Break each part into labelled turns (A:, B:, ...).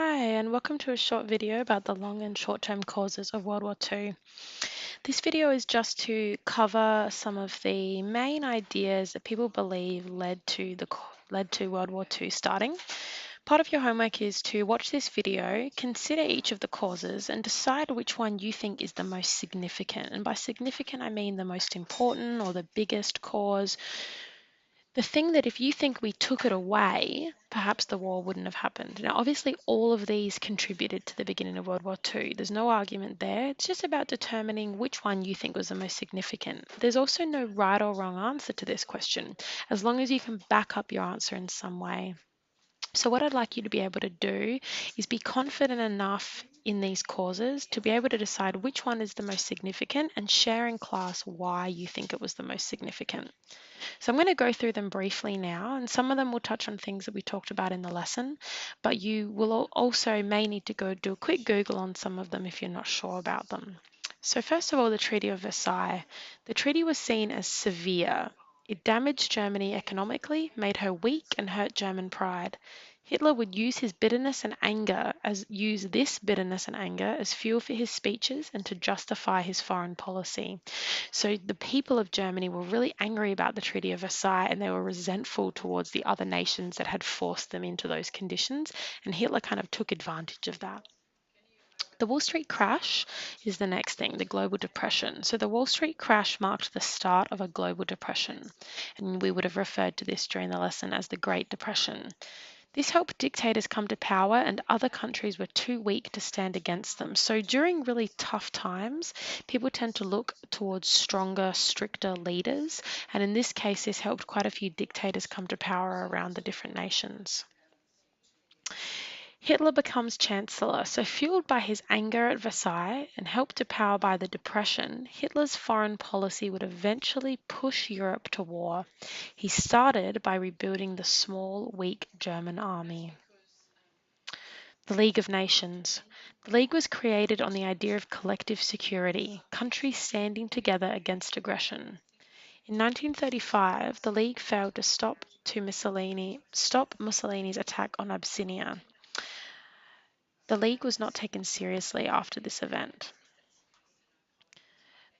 A: Hi, and welcome to a short video about the long and short-term causes of World War II. This video is just to cover some of the main ideas that people believe led to World War II starting. Part of your homework is to watch this video, consider each of the causes, and decide which one you think is the most significant. And by significant, I mean the most important or the biggest cause. The thing that if you think we took it away, perhaps the war wouldn't have happened. Now, obviously, all of these contributed to the beginning of World War II. There's no argument there. It's just about determining which one you think was the most significant. There's also no right or wrong answer to this question, as long as you can back up your answer in some way. So what I'd like you to be able to do is be confident enough in these causes to be able to decide which one is the most significant and share in class why you think it was the most significant. So I'm going to go through them briefly now, and some of them will touch on things that we talked about in the lesson, but you will also may need to go do a quick Google on some of them if you're not sure about them. So first of all, the Treaty of Versailles. The treaty was seen as severe. It damaged Germany economically, made her weak, and hurt German pride. Hitler would use this bitterness and anger as fuel for his speeches and to justify his foreign policy. So the people of Germany were really angry about the Treaty of Versailles, and they were resentful towards the other nations that had forced them into those conditions, and Hitler kind of took advantage of that. The Wall Street crash is the next thing, the global depression. So the Wall Street crash marked the start of a global depression, and we would have referred to this during the lesson as the Great Depression. This helped dictators come to power, and other countries were too weak to stand against them. So during really tough times, people tend to look towards stronger, stricter leaders, and in this case, this helped quite a few dictators come to power around the different nations. Hitler becomes chancellor, so fueled by his anger at Versailles and helped to power by the Depression, Hitler's foreign policy would eventually push Europe to war. He started by rebuilding the small, weak German army. The League of Nations. The League was created on the idea of collective security, countries standing together against aggression. In 1935, the League failed to stop Mussolini's attack on Abyssinia. The League was not taken seriously after this event.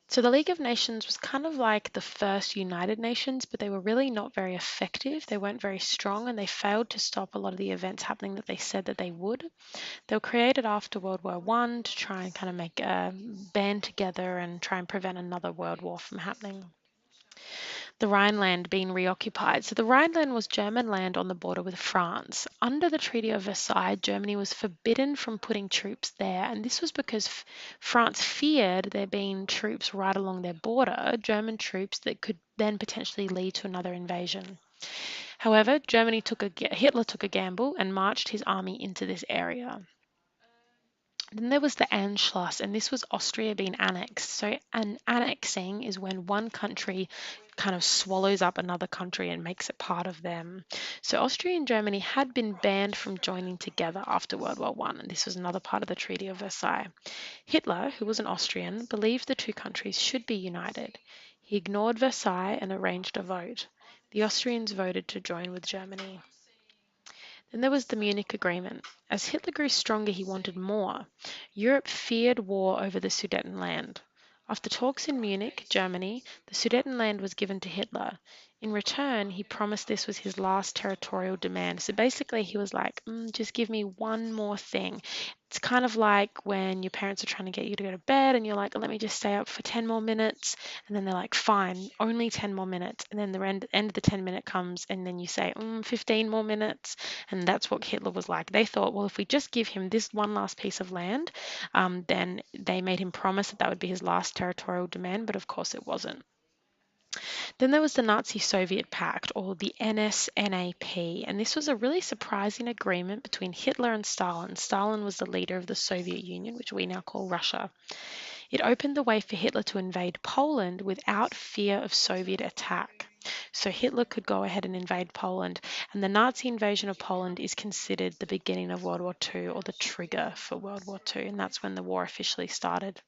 A: So the League of Nations was kind of like the first United Nations, but they were really not very effective. They weren't very strong, and they failed to stop a lot of the events happening that they said that they would. They were created after World War I to try and kind of make a band together and try and prevent another world war from happening. The Rhineland being reoccupied. So the Rhineland was German land on the border with France. Under the Treaty of Versailles, Germany was forbidden from putting troops there, and this was because France feared there being troops right along their border, German troops that could then potentially lead to another invasion. However, Hitler took a gamble and marched his army into this area. Then there was the Anschluss, and this was Austria being annexed. So an annexing is when one country kind of swallows up another country and makes it part of them. So Austria and Germany had been banned from joining together after World War I, and this was another part of the Treaty of Versailles. Hitler, who was an Austrian, believed the two countries should be united. He ignored Versailles and arranged a vote. The Austrians voted to join with Germany. Then there was the Munich Agreement. As Hitler grew stronger, he wanted more. Europe feared war over the Sudetenland. After talks in Munich, Germany, the Sudetenland was given to Hitler. In return, he promised this was his last territorial demand. So basically, he was like, just give me one more thing. It's kind of like when your parents are trying to get you to go to bed and you're like, let me just stay up for 10 more minutes. And then they're like, fine, only 10 more minutes. And then the end of the 10-minute comes and then you say, 15 more minutes. And that's what Hitler was like. They thought, well, if we just give him this one last piece of land, then they made him promise that that would be his last territorial demand, but of course it wasn't. Then there was the Nazi-Soviet Pact, or the NSNAP, and this was a really surprising agreement between Hitler and Stalin. Stalin was the leader of the Soviet Union, which we now call Russia. It opened the way for Hitler to invade Poland without fear of Soviet attack. So Hitler could go ahead and invade Poland, and the Nazi invasion of Poland is considered the beginning of World War II, or the trigger for World War II, and that's when the war officially started.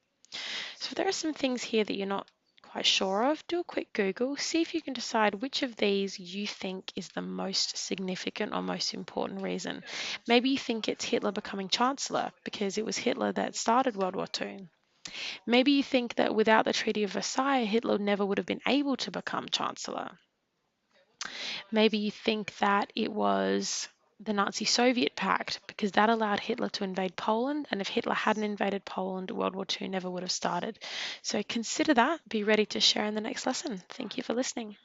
A: So there are some things here that you're not quite sure of, do a quick Google, see if you can decide which of these you think is the most significant or most important reason. Maybe you think it's Hitler becoming Chancellor because it was Hitler that started World War II. Maybe you think that without the Treaty of Versailles, Hitler never would have been able to become Chancellor. Maybe you think that it was the Nazi-Soviet pact because that allowed Hitler to invade Poland, and if Hitler hadn't invaded Poland, World War II never would have started. So consider that. Be ready to share in the next lesson. Thank you for listening.